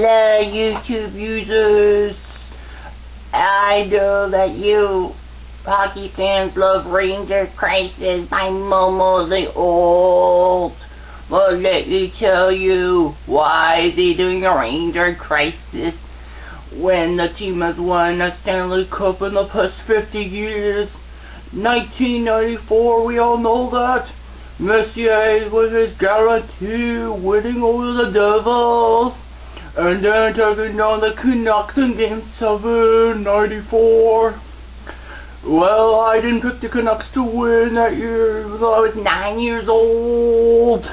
Hello, YouTube users. I know that you hockey fans love Ranger Crisis by Momo the Old. Well, let me tell you, why is he doing a Ranger Crisis when the team has won a Stanley Cup in the past 50 years? 1994, we all know that. Messier was his guarantee winning over the Devils, and then taking down the Canucks in Game 7, 94. Well, I didn't pick the Canucks to win that year, though I was 9 years old.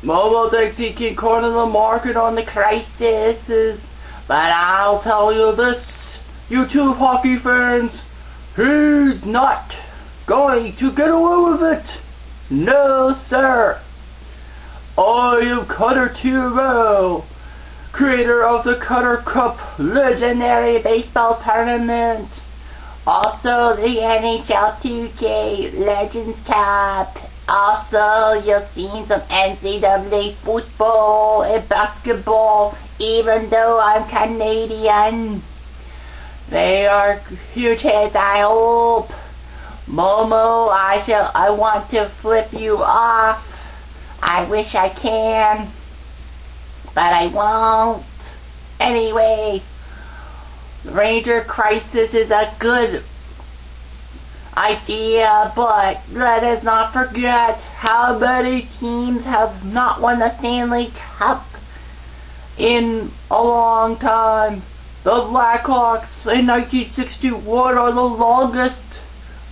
Momo thinks he can corner the market on the crisis, but I'll tell you this, YouTube hockey fans, he's not going to get away with it. No, sir. I am Cutter Tiro, creator of the Cutter Cup legendary baseball tournament. Also the NHL 2K Legends Cup. Also, you'll see some NCAA football and basketball, even though I'm Canadian. They are huge hits, I hope. Momo, I want to flip you off. I wish I can, but I won't. Anyway, Ranger Crisis is a good idea, but let us not forget how many teams have not won the Stanley Cup in a long time. The Blackhawks in 1961 are the longest,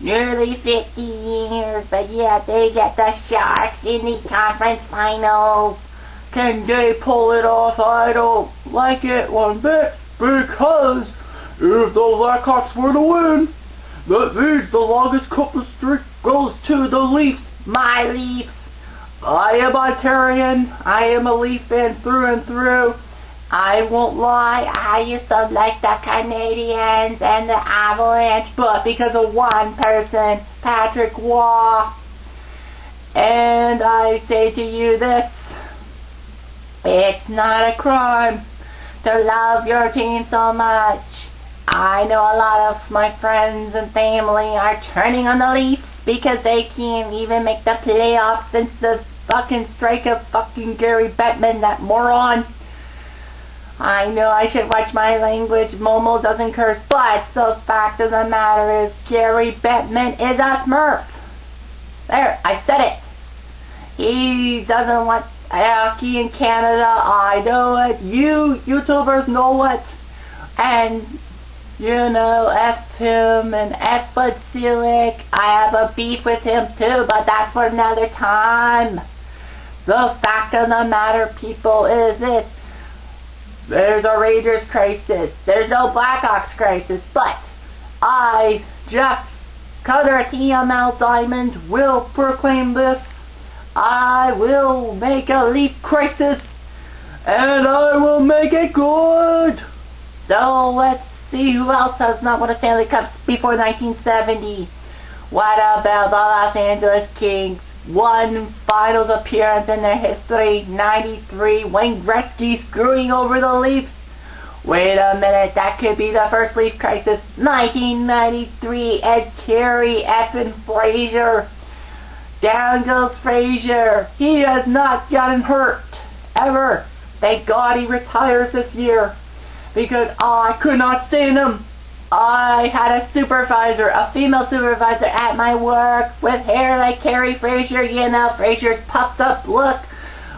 nearly 50 years, but yet they get the Sharks in the conference finals. Can they pull it off? I don't like it one bit, because if the Blackhawks were to win, that means the longest cup streak goes to the Leafs. My Leafs. I am Ontarian. I am a Leaf fan through and through. I won't lie, I used to like the Canadiens and the Avalanche, but because of one person, Patrick Waugh. And I say to you this, it's not a crime to love your team so much. I know a lot of my friends and family are turning on the Leafs because they can't even make the playoffs since the fucking strike of fucking Gary Bettman, that moron. I know I should watch my language, Momo doesn't curse, but the fact of the matter is Gary Bettman is a smurf. There, I said it. He doesn't want hockey in Canada, I know it. You YouTubers know it. And, you know, F him and F Bud Selig. I have a beef with him too, but that's for another time. The fact of the matter, people, is this. There's a Rangers crisis. There's no Blackhawks crisis. But I, Jeff Cutter TML Diamond, will proclaim this. I will make a Leaf crisis. And I will make it good. So let's see who else has not won a Stanley Cup before 1970. What about the Los Angeles Kings? One finals appearance in their history, 93, Wayne Gretzky screwing over the Leafs. Wait a minute, that could be the first Leaf crisis. 1993, Ed Carey, effing Frazier. Down goes Frazier. He has not gotten hurt, ever. Thank God he retires this year, because I could not stand him. I had a supervisor, a female supervisor at my work with hair like Carrie Frazier, you know, Frazier's puffed up look.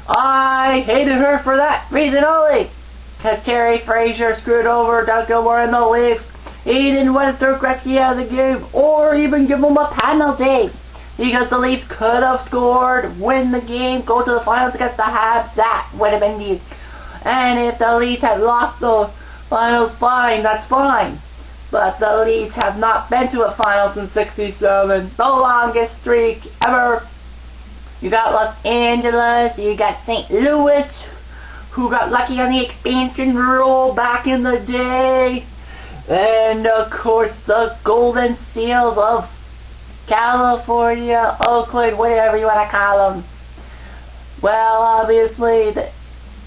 I hated her for that reason only, because Carrie Frazier screwed over Doug Gilmour and the Leafs. He didn't want to throw Gretzky out of the game or even give him a penalty, because the Leafs could have scored, win the game, go to the finals against the Habs. That would have been the. And if the Leafs had lost the finals, fine, that's fine. But the Leafs have not been to a finals in 67, the longest streak ever. You got Los Angeles, you got St. Louis, who got lucky on the expansion rule back in the day. And of course the Golden Seals of California, Oakland, whatever you want to call them. Well, obviously,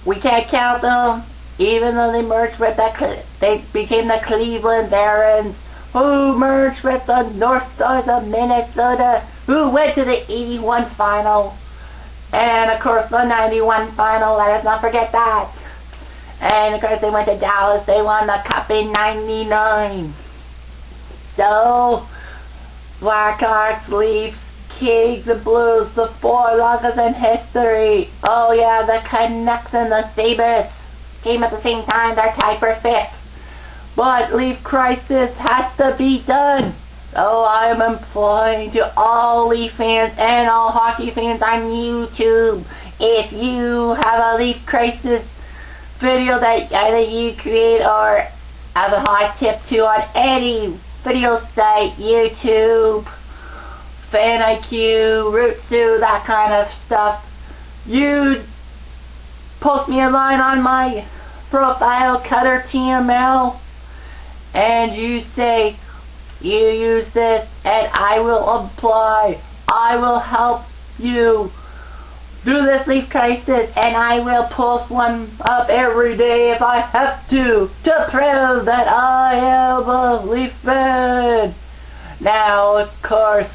We can't count them, even though they merged with they became the Cleveland Barons, who merged with the North Stars of Minnesota, who went to the 81 final, and of course the 91 final, let us not forget that. And of course they went to Dallas, they won the Cup in 99. So, Blackhawks, Leafs, Kings, and Blues, the four longest in history. Oh yeah, the Canucks and the Sabres came at the same time, they're tied for 5th. But Leaf crisis has to be done. So I am imploring to all Leaf fans and all hockey fans on YouTube, if you have a Leaf crisis video that either you create or have a hot tip to on any video site, YouTube, FanIQ, Rootsu, that kind of stuff, you post me a line on my profile, CutterTML, and you say you use this and I will apply. I will help you do this Leaf crisis, and I will post one up every day if I have to prove that I am a Leaf fan. Now, of course,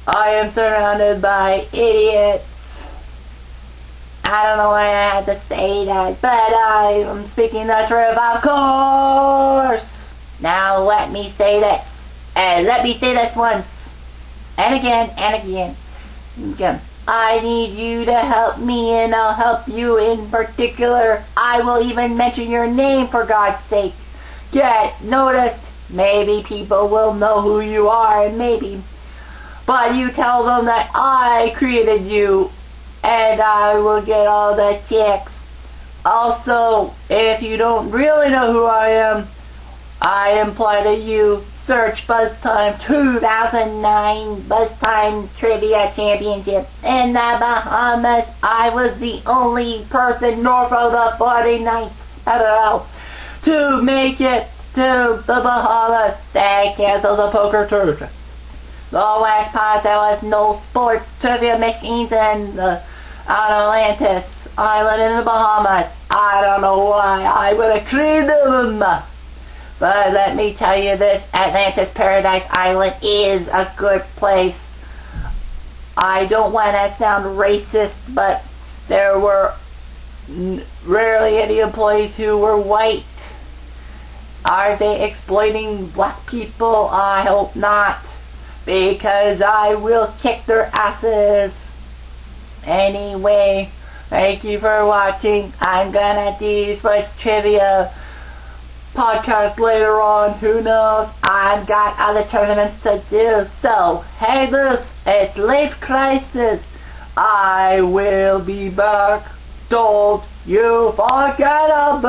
I am surrounded by idiots. I don't know why I had to say that, but I am speaking the truth, of course. Now let me say this, and let me say this once, and again, and again. I need you to help me, and I'll help you in particular. I will even mention your name, for God's sake. Get noticed. Maybe people will know who you are, and maybe. But you tell them that I created you, and I will get all the chicks. Also, if you don't really know who I am, I imply to you, search BuzzTime 2009 BuzzTime Trivia Championship in the Bahamas. I was the only person north of the 49th parallel to make it to the Bahamas. They canceled the poker tournament. The last part, there was no sports trivia machines on Atlantis Island in the Bahamas. I don't know why. I would have created them. But let me tell you this, Atlantis Paradise Island is a good place. I don't want to sound racist, but there were rarely any employees who were white. Are they exploiting black people? I hope not, because I will kick their asses. Anyway, thank you for watching. I'm gonna do sports trivia podcast later on, who knows. I've got other tournaments to do, so hey, it's Leaf Crisis. I will be back. Don't you forget about